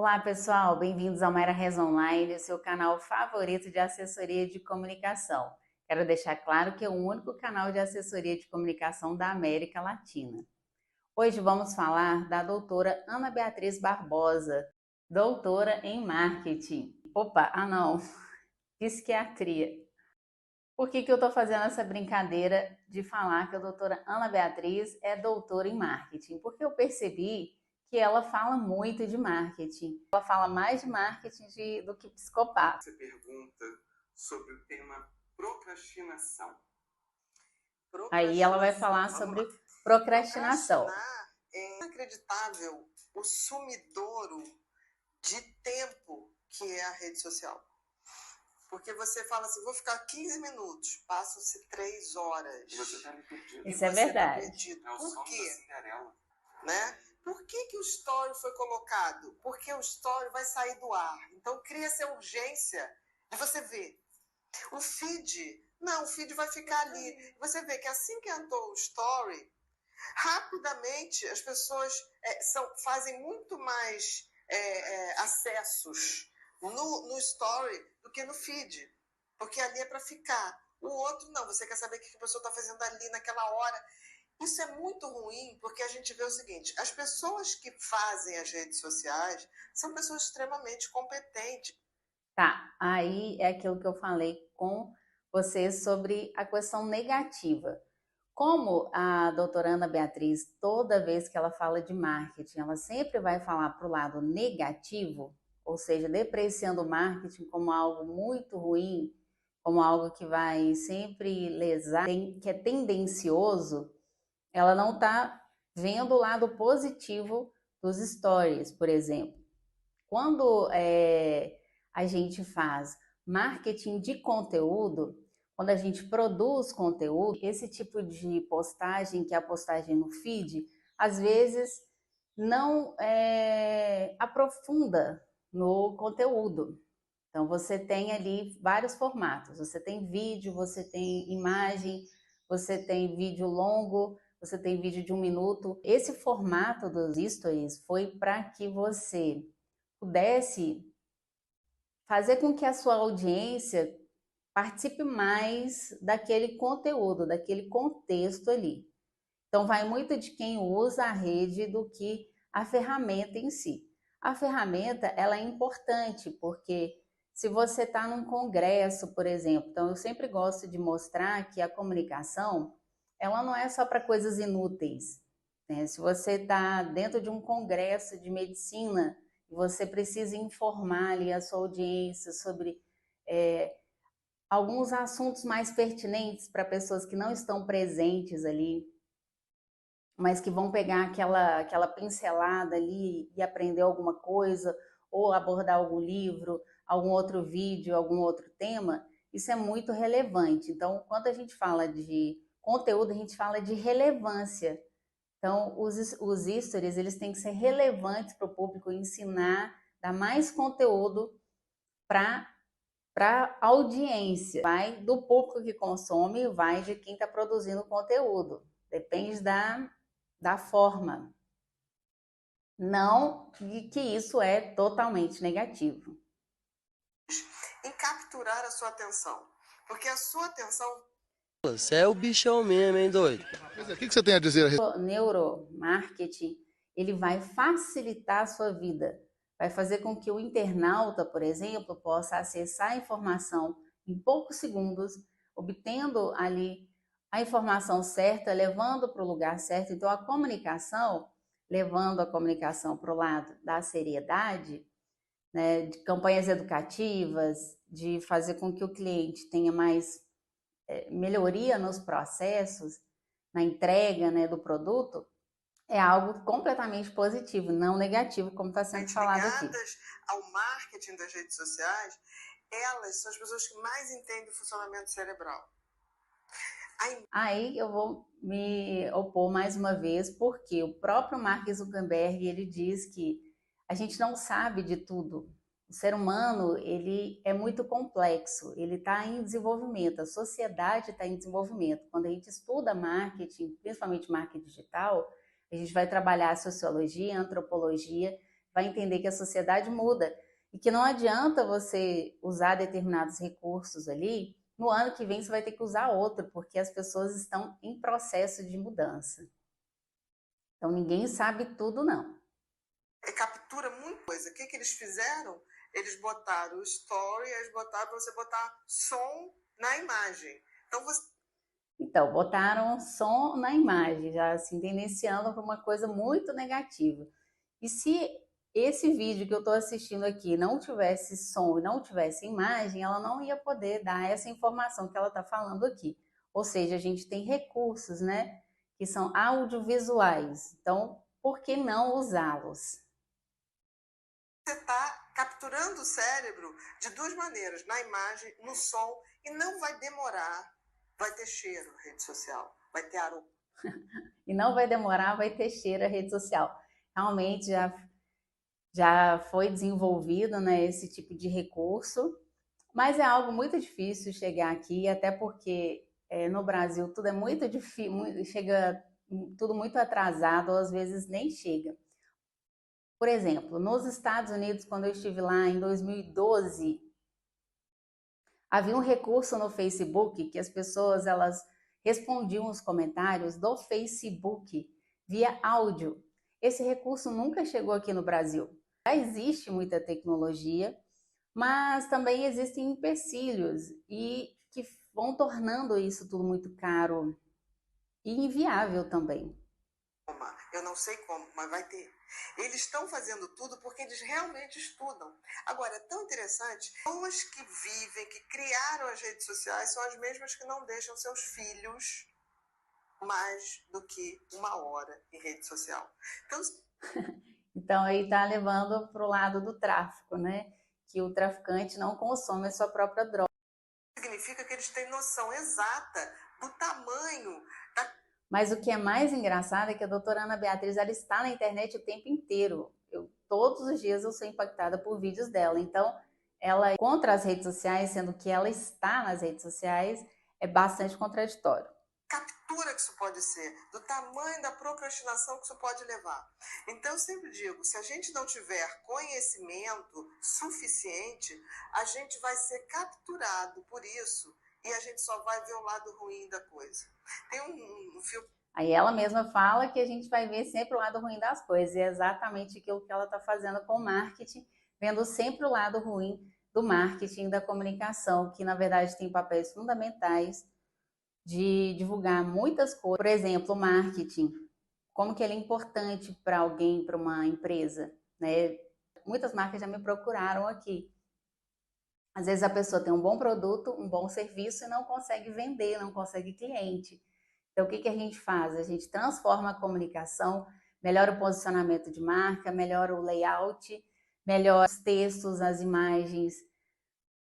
Olá pessoal, bem-vindos ao Mayra Rez Online, seu canal favorito de assessoria de comunicação. Quero deixar claro que é o único canal de assessoria de comunicação da América Latina. Hoje vamos falar da doutora Ana Beatriz Barbosa, doutora em marketing. Não, psiquiatria. Por que eu estou fazendo essa brincadeira de falar que a doutora Ana Beatriz é doutora em marketing? Porque eu percebi que ela fala muito de marketing. Ela fala mais de marketing do que psicopata. Você pergunta sobre o tema procrastinação. Aí ela vai falar sobre procrastinação. Procrastinar é inacreditável o sumidouro de tempo que é a rede social. Porque você fala assim, vou ficar 15 minutos, passam-se 3 horas. Você está ali perdido. Isso é verdade. Tá É o Por quê? da Cinderela. Né? Por que o story foi colocado? Porque o story vai sair do ar. Então cria-se a urgência de você ver. O feed, não, o feed vai ficar ali. Você vê que assim que entrou o story, rapidamente as pessoas fazem muito mais acessos no story do que no feed. Porque ali é para ficar. O outro não, você quer saber o que a pessoa está fazendo ali naquela hora. Isso é muito ruim, porque a gente vê o seguinte, as pessoas que fazem as redes sociais são pessoas extremamente competentes. Tá, aí é aquilo que eu falei com vocês sobre a questão negativa. Como a doutora Ana Beatriz, toda vez que ela fala de marketing, ela sempre vai falar para o lado negativo, ou seja, depreciando o marketing como algo muito ruim, como algo que vai sempre lesar, que é tendencioso, ela não está vendo o lado positivo dos stories, por exemplo. Quando a gente faz marketing de conteúdo, quando a gente produz conteúdo, esse tipo de postagem, que é a postagem no feed, às vezes não aprofunda no conteúdo. Então você tem ali vários formatos, você tem vídeo, você tem imagem, você tem vídeo longo, você tem vídeo de 1 minuto. Esse formato dos stories foi para que você pudesse fazer com que a sua audiência participe mais daquele conteúdo, daquele contexto ali. Então vai muito de quem usa a rede do que a ferramenta em si. A ferramenta, ela é importante porque se você está num congresso, por exemplo, então eu sempre gosto de mostrar que a comunicação, ela não é só para coisas inúteis, né? Se você está dentro de um congresso de medicina e você precisa informar ali a sua audiência sobre alguns assuntos mais pertinentes para pessoas que não estão presentes ali, mas que vão pegar aquela pincelada ali e aprender alguma coisa, ou abordar algum livro, algum outro vídeo, algum outro tema, isso é muito relevante. Então, quando a gente fala de conteúdo, a gente fala de relevância. Então, os stories, eles têm que ser relevantes para o público, ensinar, dar mais conteúdo para a audiência. Vai do público que consome, vai de quem está produzindo o conteúdo. Depende da forma. Não que isso é totalmente negativo. Em capturar a sua atenção. Porque a sua atenção... Você é o bichão mesmo, hein, doido? O que você tem a dizer a respeito? O neuromarketing, ele vai facilitar a sua vida. Vai fazer com que o internauta, por exemplo, possa acessar a informação em poucos segundos, obtendo ali a informação certa, levando para o lugar certo. Então, a comunicação, levando a comunicação para o lado da seriedade, né, de campanhas educativas, de fazer com que o cliente tenha mais melhoria nos processos, na entrega, né, do produto, é algo completamente positivo, não negativo, como está sendo falado aqui. Ligadas ao marketing das redes sociais, elas são as pessoas que mais entendem o funcionamento cerebral. Aí eu vou me opor mais uma vez, porque o próprio Mark Zuckerberg, ele diz que a gente não sabe de tudo. O ser humano, ele é muito complexo, ele está em desenvolvimento, a sociedade está em desenvolvimento. Quando a gente estuda marketing, principalmente marketing digital, a gente vai trabalhar a sociologia, a antropologia, vai entender que a sociedade muda e que não adianta você usar determinados recursos ali, no ano que vem você vai ter que usar outro, porque as pessoas estão em processo de mudança. Então ninguém sabe tudo, não. Captura muita coisa. O que eles fizeram? Eles botaram o story, eles botaram para você botar som na imagem. Então, botaram som na imagem, já assim, tendenciando para uma coisa muito negativa. E se esse vídeo que eu estou assistindo aqui não tivesse som e não tivesse imagem, ela não ia poder dar essa informação que ela está falando aqui. Ou seja, a gente tem recursos, né, que são audiovisuais. Então, por que não usá-los? Você está capturando o cérebro de duas maneiras, na imagem, no som, e não vai demorar. Vai ter cheiro, rede social, vai ter aroma. E não vai demorar, vai ter cheiro a rede social. Realmente já foi desenvolvido, né, esse tipo de recurso, mas é algo muito difícil chegar aqui, até porque no Brasil tudo é muito difícil, chega tudo muito atrasado, ou às vezes nem chega. Por exemplo, nos Estados Unidos, quando eu estive lá em 2012, havia um recurso no Facebook que as pessoas elas respondiam os comentários do Facebook via áudio. Esse recurso nunca chegou aqui no Brasil. Já existe muita tecnologia, mas também existem empecilhos e que vão tornando isso tudo muito caro e inviável também. Eu não sei como, mas vai ter. Eles estão fazendo tudo porque eles realmente estudam. Agora, é tão interessante, pessoas que vivem, que criaram as redes sociais, são as mesmas que não deixam seus filhos mais do que 1 hora em rede social. Então aí está levando para o lado do tráfico, né? Que o traficante não consome a sua própria droga. Significa que eles têm noção exata do tamanho da... Mas o que é mais engraçado é que a doutora Ana Beatriz ela está na internet o tempo inteiro. Todos os dias eu sou impactada por vídeos dela. Então, ela é contra as redes sociais, sendo que ela está nas redes sociais, é bastante contraditório. Captura que isso pode ser, do tamanho da procrastinação que isso pode levar. Então, eu sempre digo, se a gente não tiver conhecimento suficiente, a gente vai ser capturado por isso e a gente só vai ver o lado ruim da coisa. Tem um filme... Aí ela mesma fala que a gente vai ver sempre o lado ruim das coisas, e é exatamente aquilo que ela está fazendo com o marketing, vendo sempre o lado ruim do marketing, da comunicação, que na verdade tem papéis fundamentais de divulgar muitas coisas. Por exemplo, o marketing, como que ele é importante para alguém, para uma empresa, né? Muitas marcas já me procuraram aqui. Às vezes a pessoa tem um bom produto, um bom serviço e não consegue vender, não consegue cliente. Então, o que a gente faz? A gente transforma a comunicação, melhora o posicionamento de marca, melhora o layout, melhora os textos, as imagens,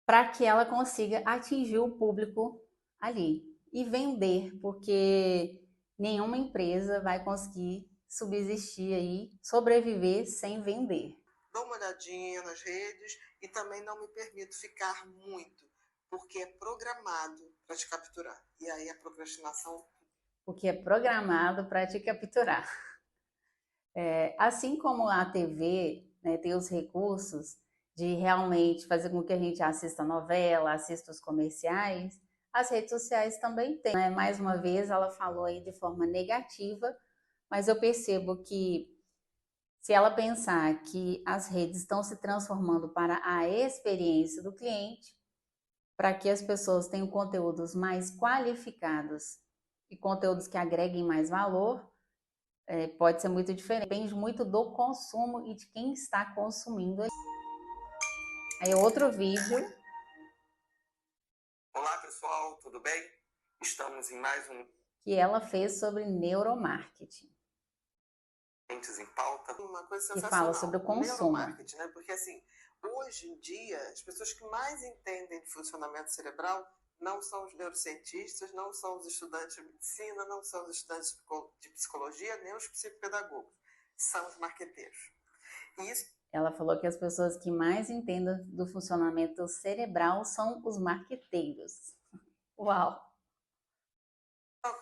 para que ela consiga atingir o público ali e vender, porque nenhuma empresa vai conseguir subsistir aí, sobreviver sem vender. Dou uma olhadinha nas redes e também não me permito ficar muito, porque é programado para te capturar. E aí a procrastinação... Porque é programado para te capturar. Assim como a TV, né, tem os recursos de realmente fazer com que a gente assista a novela, assista os comerciais, as redes sociais também têm. Né? Mais uma vez, ela falou aí de forma negativa, mas eu percebo que se ela pensar que as redes estão se transformando para a experiência do cliente, para que as pessoas tenham conteúdos mais qualificados e conteúdos que agreguem mais valor, pode ser muito diferente. Depende muito do consumo e de quem está consumindo. Aí outro vídeo. Olá pessoal, tudo bem? Estamos em mais um... Que ela fez sobre neuromarketing. Em pauta, uma coisa que fala sobre o consumo. Neuromarketing, né? Porque assim, hoje em dia, as pessoas que mais entendem de funcionamento cerebral não são os neurocientistas, não são os estudantes de medicina, não são os estudantes de psicologia, nem os psicopedagogos. São os marqueteiros. E isso... Ela falou que as pessoas que mais entendem do funcionamento cerebral são os marqueteiros. Uau!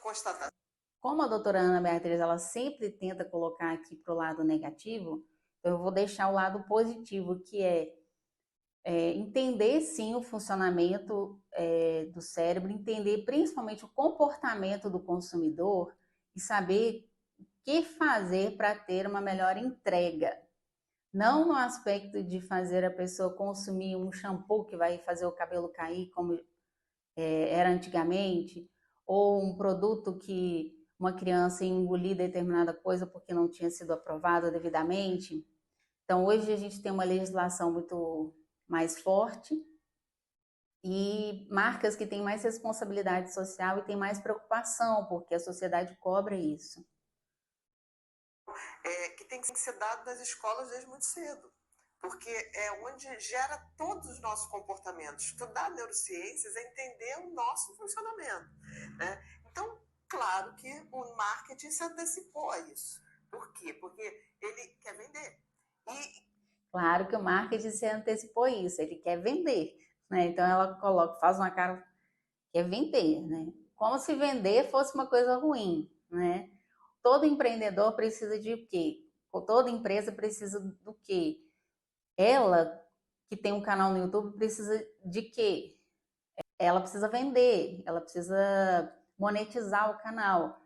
Constatação. Como a doutora Ana Beatriz ela sempre tenta colocar aqui para o lado negativo, Então, eu vou deixar o lado positivo, que é entender sim o funcionamento do cérebro, entender principalmente o comportamento do consumidor e saber o que fazer para ter uma melhor entrega. Não no aspecto de fazer a pessoa consumir um shampoo que vai fazer o cabelo cair, como era antigamente, ou um produto que uma criança engolir determinada coisa porque não tinha sido aprovada devidamente. Então, hoje a gente tem uma legislação muito mais forte e marcas que têm mais responsabilidade social e têm mais preocupação, porque a sociedade cobra isso. Que tem que ser dado nas escolas desde muito cedo, porque é onde gera todos os nossos comportamentos. Estudar neurociências é entender o nosso funcionamento, né? Então, claro que o marketing se antecipou a isso. Por quê? Porque ele quer vender. Claro que o marketing se antecipou a isso, ele quer vender, né? Então ela faz uma cara, quer vender, né? Como se vender fosse uma coisa ruim, né? Todo empreendedor precisa de quê? Toda empresa precisa do quê? Ela, que tem um canal no YouTube, precisa de quê? Ela precisa vender, ela precisa monetizar o canal.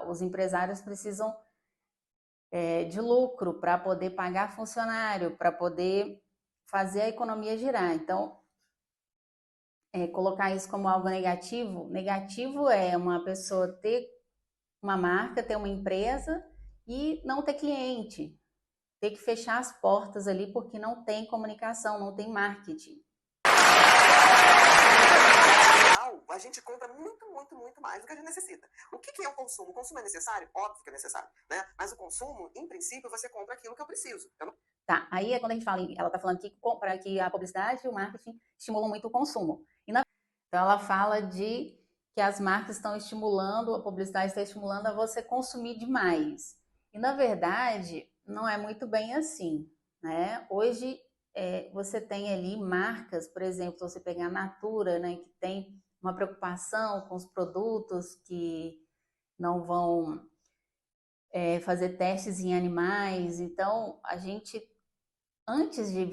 Os empresários precisam de lucro para poder pagar funcionário, para poder fazer a economia girar. Então, colocar isso como algo negativo, negativo é uma pessoa ter uma marca, ter uma empresa e não ter cliente, ter que fechar as portas ali porque não tem comunicação, não tem marketing. A gente compra muito mais do que a gente necessita. O que é o consumo? O consumo é necessário? Óbvio que é necessário, né? Mas o consumo, em princípio, você compra aquilo que eu preciso. Tá, aí é quando a gente fala, ela tá falando que a publicidade e o marketing estimulam muito o consumo. Então ela fala de que as marcas estão estimulando, a publicidade está estimulando a você consumir demais. E na verdade, não é muito bem assim, né? Hoje você tem ali marcas, por exemplo, se você pegar a Natura, né, que tem uma preocupação com os produtos que não vão fazer testes em animais. Então, a gente, antes de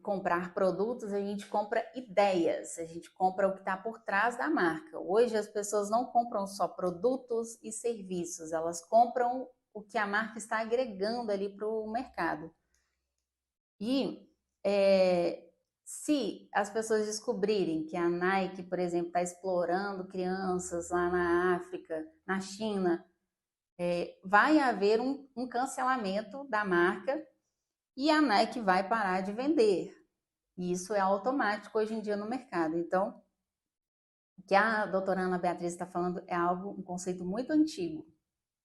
comprar produtos, a gente compra ideias, a gente compra o que está por trás da marca. Hoje as pessoas não compram só produtos e serviços, elas compram o que a marca está agregando ali para o mercado. E se as pessoas descobrirem que a Nike, por exemplo, está explorando crianças lá na África, na China, vai haver um cancelamento da marca e a Nike vai parar de vender. E isso é automático hoje em dia no mercado. Então, o que a doutora Ana Beatriz está falando é um conceito muito antigo.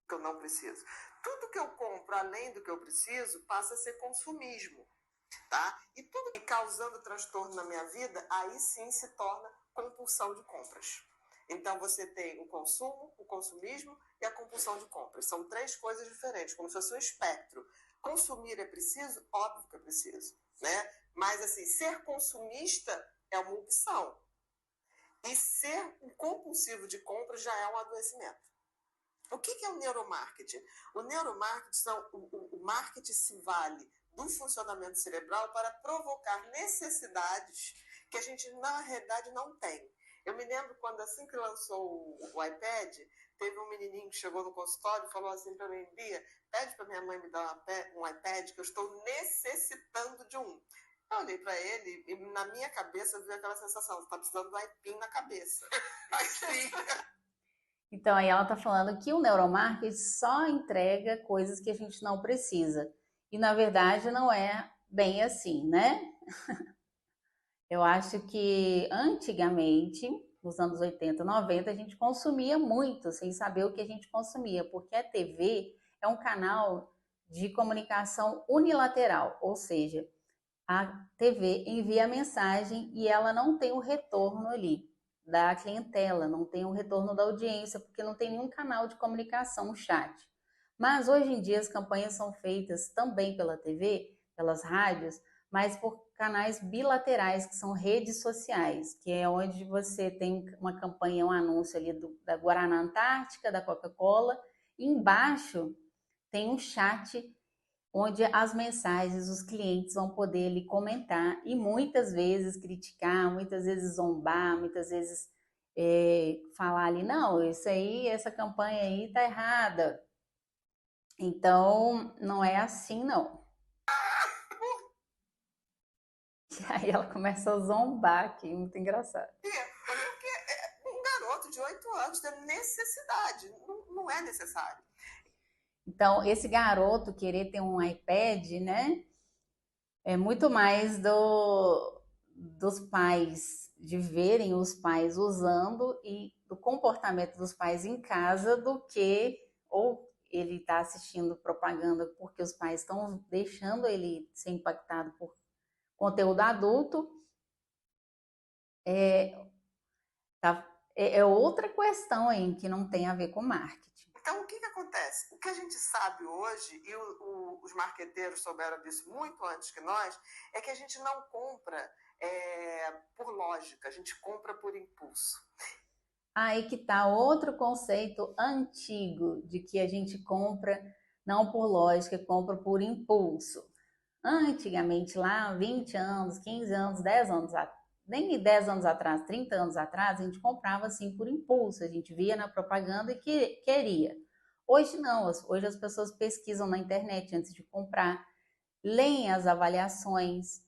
Que eu não preciso. Tudo que eu compro além do que eu preciso passa a ser consumismo. Tá? E tudo que causando transtorno na minha vida, aí sim se torna compulsão de compras. Então você tem o consumo, o consumismo e a compulsão de compras. São três coisas diferentes, como se fosse um espectro. Consumir é preciso? Óbvio que é preciso, né? Mas assim, ser consumista é uma opção. E ser um compulsivo de compras já é um adoecimento. O que é o neuromarketing? O neuromarketing, o marketing se vale do funcionamento cerebral para provocar necessidades que a gente, na realidade, não tem. Eu me lembro quando, assim que lançou o iPad, teve um menininho que chegou no consultório e falou assim para mim: Bia, pede para minha mãe me dar um iPad que eu estou necessitando de um. Eu olhei para ele e na minha cabeça veio aquela sensação: você está precisando do iPin na cabeça. Então, aí ela está falando que o neuromarketing só entrega coisas que a gente não precisa. E, na verdade, não é bem assim, né? Eu acho que antigamente, nos anos 80, 90, a gente consumia muito sem saber o que a gente consumia, porque a TV é um canal de comunicação unilateral, ou seja, a TV envia a mensagem e ela não tem o retorno ali da clientela, não tem o retorno da audiência, porque não tem nenhum canal de comunicação, um chat. Mas hoje em dia as campanhas são feitas também pela TV, pelas rádios, mas por canais bilaterais, que são redes sociais, que é onde você tem uma campanha, um anúncio ali da Guaraná Antártica, da Coca-Cola, e embaixo tem um chat onde as mensagens, os clientes vão poder ali comentar e muitas vezes criticar, muitas vezes zombar, muitas vezes falar ali, não, isso aí, essa campanha aí tá errada. Então, não é assim, não. E aí ela começa a zombar aqui, muito engraçado. Porque um garoto de 8 anos tem necessidade, não é necessário. Então, esse garoto querer ter um iPad, né, é muito mais dos pais, de verem os pais usando e do comportamento dos pais em casa do que, ou ele está assistindo propaganda porque os pais estão deixando ele ser impactado por conteúdo adulto, é outra questão aí que não tem a ver com marketing. Então, o que acontece? O que a gente sabe hoje, e os marqueteiros souberam disso muito antes que nós, é que a gente não compra por lógica, a gente compra por impulso. Aí que tá outro conceito antigo de que a gente compra não por lógica, compra por impulso. Antigamente, lá 20 anos, 15 anos, 10 anos, nem 10 anos atrás, 30 anos atrás, a gente comprava assim por impulso, a gente via na propaganda e queria. Hoje não, hoje as pessoas pesquisam na internet antes de comprar, leem as avaliações,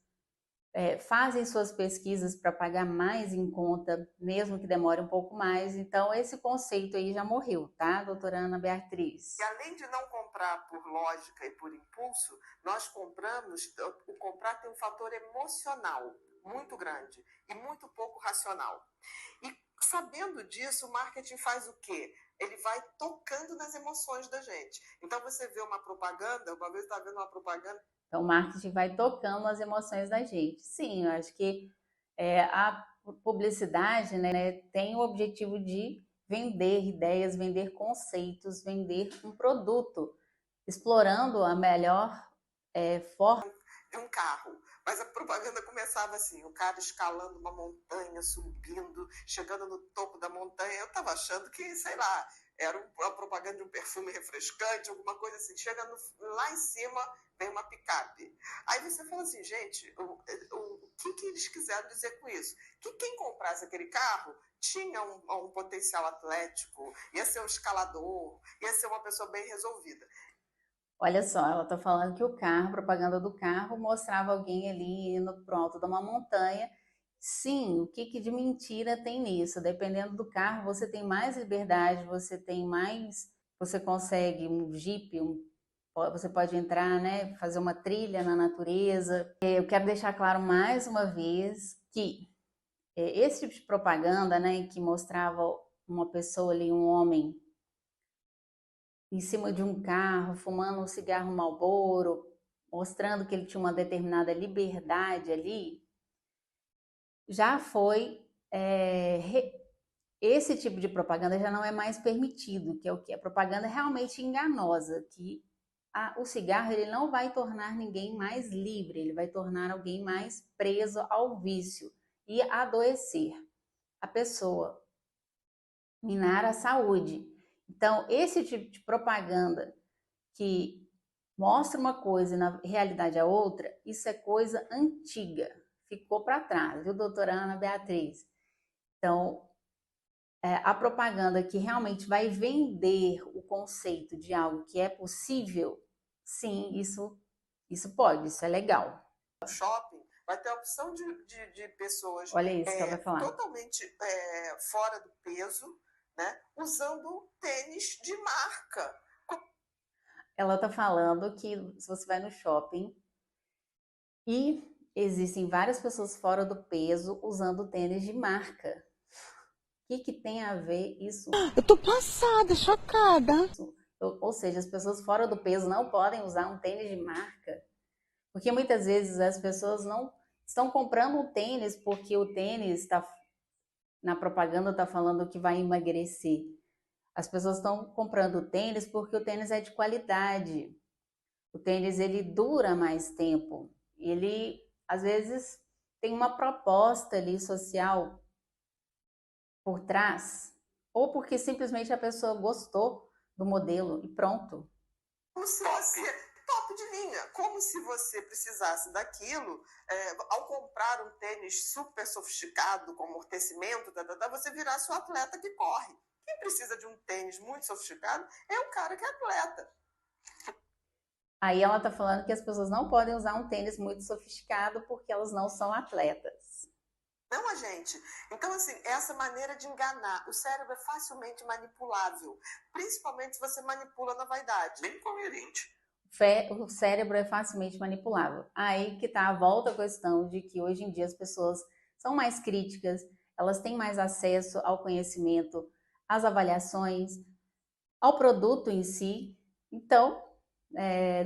fazem suas pesquisas para pagar mais em conta, mesmo que demore um pouco mais. Então, esse conceito aí já morreu, tá, doutora Ana Beatriz? E além de não comprar por lógica e por impulso, nós compramos, o comprar tem um fator emocional muito grande e muito pouco racional. E sabendo disso, o marketing faz o quê? Ele vai tocando nas emoções da gente. Então você vê uma propaganda, uma vez está vendo uma propaganda. Então, o marketing vai tocando as emoções da gente. Sim, eu acho que a publicidade, né, tem o objetivo de vender ideias, vender conceitos, vender um produto, explorando a melhor forma De um carro. Mas a propaganda começava assim, o cara escalando uma montanha, subindo, chegando no topo da montanha. Eu estava achando que, sei lá, era uma propaganda de um perfume refrescante, alguma coisa assim. Chega lá em cima, vem uma picape. Aí você fala assim, gente, o que eles quiseram dizer com isso? Que quem comprasse aquele carro tinha um potencial atlético, ia ser um escalador, ia ser uma pessoa bem resolvida. Olha só, ela está falando que o carro, a propaganda do carro, mostrava alguém ali indo pro alto de uma montanha. Sim, o que de mentira tem nisso? Dependendo do carro, você tem mais liberdade, você tem mais, você consegue um Jeep, você pode entrar, né, fazer uma trilha na natureza. Eu quero deixar claro mais uma vez que esse tipo de propaganda, né, que mostrava uma pessoa ali, um homem em cima de um carro, fumando um cigarro Marlboro, mostrando que ele tinha uma determinada liberdade ali, já foi esse tipo de propaganda já não é mais permitido, que é o que a propaganda realmente enganosa, que o cigarro ele não vai tornar ninguém mais livre, ele vai tornar alguém mais preso ao vício e adoecer a pessoa, minar a saúde. Então, esse tipo de propaganda que mostra uma coisa e na realidade é outra, isso é coisa antiga, ficou para trás, viu, doutora Ana Beatriz? Então, a propaganda que realmente vai vender o conceito de algo que é possível, sim, isso pode, isso é legal. Shopping vai ter a opção de pessoas Olha isso que ela vai falar. totalmente fora do peso, né, usando tênis de marca. Ela está falando que se você vai no shopping e existem várias pessoas fora do peso usando tênis de marca. O que tem a ver isso? Eu tô passada, chocada. Ou seja, as pessoas fora do peso não podem usar um tênis de marca. Porque muitas vezes as pessoas não estão comprando um tênis porque o tênis está na propaganda está falando que vai emagrecer. As pessoas estão comprando tênis porque o tênis é de qualidade. O tênis ele dura mais tempo. Ele às vezes tem uma proposta ali social por trás, ou porque simplesmente a pessoa gostou do modelo e pronto. Como se fosse top de linha, como se você precisasse daquilo, ao comprar um tênis super sofisticado, com amortecimento, você virasse o atleta que corre. Quem precisa de um tênis muito sofisticado é o cara que é atleta. Aí ela está falando que as pessoas não podem usar um tênis muito sofisticado porque elas não são atletas. Não a gente. Então, assim, essa maneira de enganar. O cérebro é facilmente manipulável, principalmente se você manipula na vaidade. Bem coerente. O cérebro é facilmente manipulável. Aí que está a volta à questão de que hoje em dia as pessoas são mais críticas, elas têm mais acesso ao conhecimento, às avaliações, ao produto em si. Então,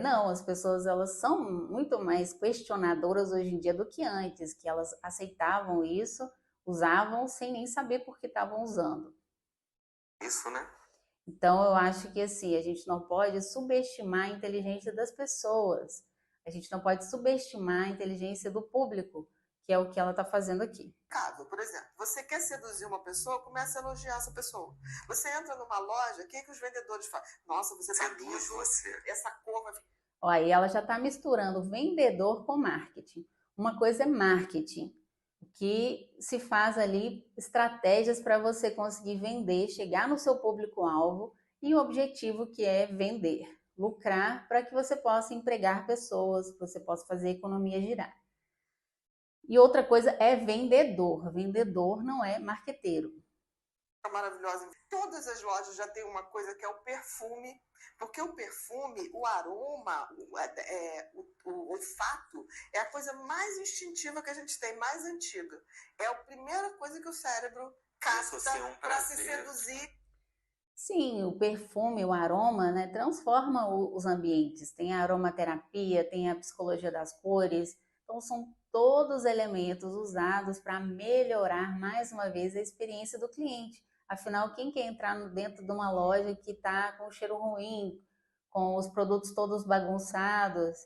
não, as pessoas elas são muito mais questionadoras hoje em dia do que antes, que elas aceitavam isso, usavam sem nem saber por que estavam usando. Isso, né? Então, eu acho que assim, a gente não pode subestimar a inteligência das pessoas. A gente não pode subestimar a inteligência do público, que é o que ela está fazendo aqui. Por exemplo, você quer seduzir uma pessoa, comece a elogiar essa pessoa. Você entra numa loja, o que os vendedores fazem? Nossa, você tá lindo, essa cor vai... Ó, aí ela já está misturando vendedor com marketing. Uma coisa é marketing, que se faz ali estratégias para você conseguir vender, chegar no seu público-alvo e o objetivo que é vender, lucrar para que você possa empregar pessoas, que você possa fazer a economia girar. E outra coisa é vendedor. Vendedor não é marqueteiro. Maravilhosa. Todas as lojas já tem uma coisa que é o perfume, porque o perfume, o aroma, o olfato é a coisa mais instintiva que a gente tem, mais antiga. É a primeira coisa que o cérebro capta para se seduzir. Sim, o perfume, o aroma, né, transforma os ambientes. Tem a aromaterapia, tem a psicologia das cores. Então, são todos elementos usados para melhorar, mais uma vez, a experiência do cliente. Afinal, quem quer entrar dentro de uma loja que está com cheiro ruim, com os produtos todos bagunçados,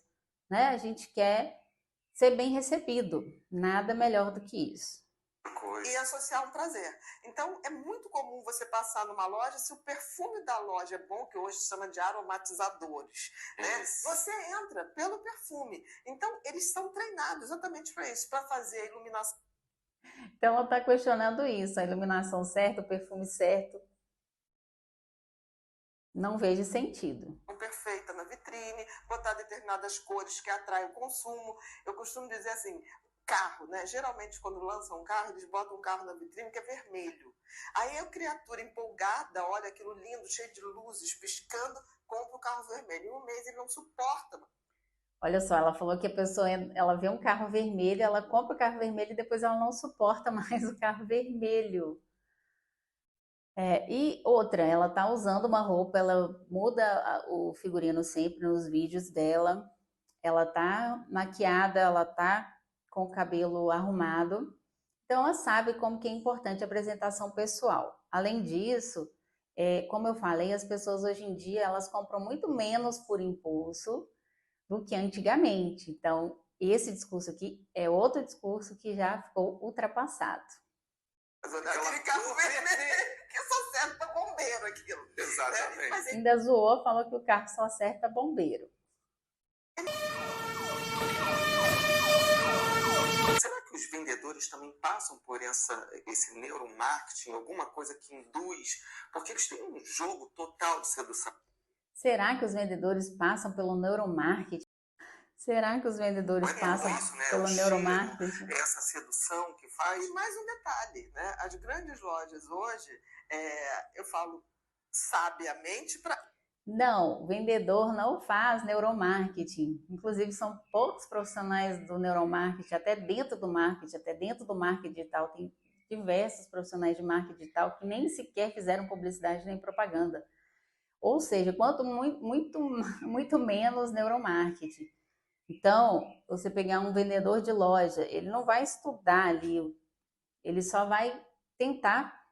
né? A gente quer ser bem recebido. Nada melhor do que isso. E associar um prazer. Então, é muito comum você passar numa loja, se o perfume da loja é bom, que hoje se chama de aromatizadores, né? Você entra pelo perfume. Então, eles são treinados exatamente para isso, para fazer a iluminação. Então, ela está questionando isso, a iluminação certa, o perfume certo. Não vejo sentido. Perfeita na vitrine, botar determinadas cores que atraem o consumo. Eu costumo dizer assim, carro, né? Geralmente, quando lançam um carro, eles botam um carro na vitrine que é vermelho. Aí a criatura empolgada, olha aquilo lindo, cheio de luzes, piscando, compra o carro vermelho. Em um mês ele não suporta. Olha só, ela falou que a pessoa, ela vê um carro vermelho, ela compra o carro vermelho e depois ela não suporta mais o carro vermelho. E outra, ela tá usando uma roupa, ela muda o figurino sempre nos vídeos dela, ela tá maquiada, ela tá com o cabelo arrumado, então ela sabe como que é importante a apresentação pessoal. Além disso, como eu falei, as pessoas hoje em dia, elas compram muito menos por impulso do que antigamente. Então, esse discurso aqui é outro discurso que já ficou ultrapassado. Aquele carro vermelho que só serve para bombeiro aquilo. Exatamente. Ainda zoou, falou que o carro só serve para bombeiro. Será que os vendedores também passam por esse neuromarketing, alguma coisa que induz? Porque eles têm um jogo total de sedução. Será que os vendedores passam pelo neuromarketing? Será que os vendedores passam pelo neuromarketing? Essa sedução que faz. E mais um detalhe, né? As grandes lojas hoje, eu falo sabiamente para... Não, o vendedor não faz neuromarketing. Inclusive, são poucos profissionais do neuromarketing, até dentro do marketing digital, tem diversos profissionais de marketing digital que nem sequer fizeram publicidade nem propaganda. Ou seja, quanto muito menos neuromarketing. Então, você pegar um vendedor de loja, ele não vai estudar ali, ele só vai tentar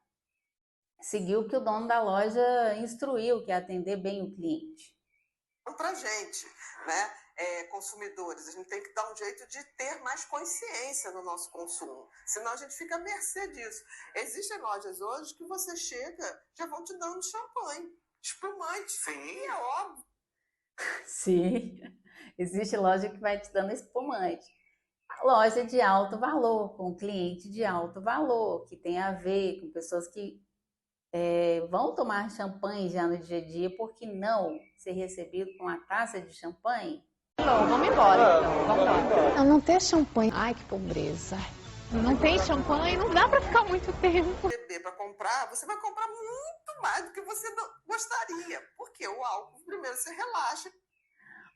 seguir o que o dono da loja instruiu, que é atender bem o cliente. Para gente, né, consumidores, a gente tem que dar um jeito de ter mais consciência no nosso consumo, senão a gente fica à mercê disso. Existem lojas hoje que você chega, já vão te dando champanhe, espumante. Sim. E é óbvio. Sim, existe loja que vai te dando espumante. A loja de alto valor, com cliente de alto valor, que tem a ver com pessoas que vão tomar champanhe já no dia a dia, por que não ser recebido com uma taça de champanhe? Não, vamos embora então, vamos embora. Não, não ter champanhe. Ai, que pobreza. Não tem champanhe, não dá pra ficar muito tempo. Beber para comprar, você vai comprar muito mais do que você gostaria. Porque o álcool, primeiro, você relaxa,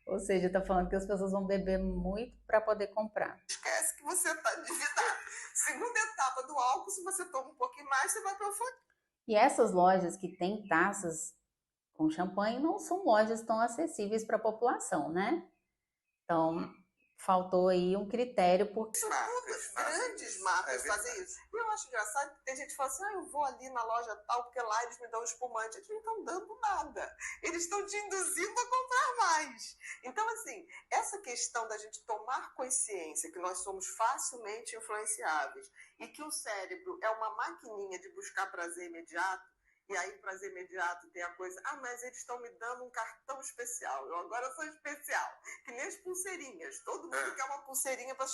Ou seja, está falando que as pessoas vão beber muito para poder comprar. esquece que você está endividado. Segunda etapa do álcool, se você toma um pouquinho mais, você vai para o E essas lojas que têm taças com champanhe não são lojas tão acessíveis para a população, né? Então, faltou aí um critério por grandes marcas fazem isso. E eu acho engraçado que tem gente que fala assim, eu vou ali na loja tal, porque lá eles me dão espumante. Eles não estão dando nada. Eles estão te induzindo a comprar mais. Então, assim, essa questão da gente tomar consciência que nós somos facilmente influenciáveis e que o cérebro é uma maquininha de buscar prazer imediato, e aí, prazer imediato tem a coisa, mas eles estão me dando um cartão especial. Eu agora sou especial. Que nem as pulseirinhas. Todo mundo quer uma pulseirinha para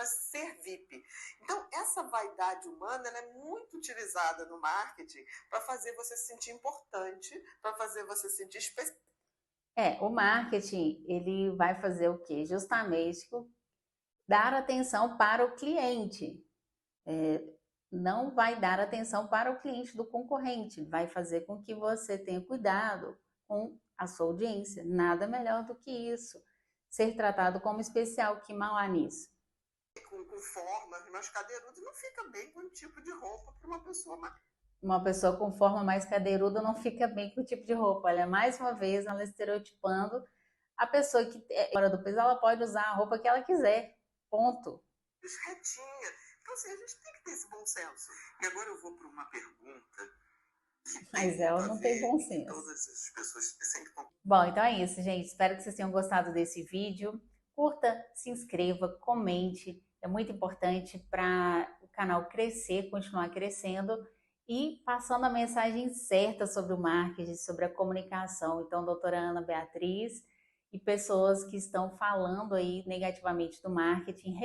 ser VIP. Então, essa vaidade humana, ela é muito utilizada no marketing para fazer você se sentir importante, para fazer você se sentir especial. o marketing, ele vai fazer o quê? Justamente dar atenção para o cliente. Não vai dar atenção para o cliente do concorrente, vai fazer com que você tenha cuidado com a sua audiência. Nada melhor do que isso. Ser tratado como especial, que mal há nisso? Com formas mais cadeirudas, não fica bem com um tipo de roupa para uma pessoa mais. Uma pessoa com forma mais cadeiruda não fica bem com o tipo de roupa. Olha, mais uma vez, ela estereotipando a pessoa que é fora do peso, ela pode usar a roupa que ela quiser. Ponto. Retinha. Então, assim, a gente tem que ter esse bom senso. E agora eu vou para uma pergunta. Mas ela não tem bom senso. Todas as pessoas sempre... Bom, então é isso, gente. Espero que vocês tenham gostado desse vídeo. Curta, se inscreva, comente. É muito importante para o canal crescer, continuar crescendo e passando a mensagem certa sobre o marketing, sobre a comunicação. Então, doutora Ana Beatriz e pessoas que estão falando aí negativamente do marketing,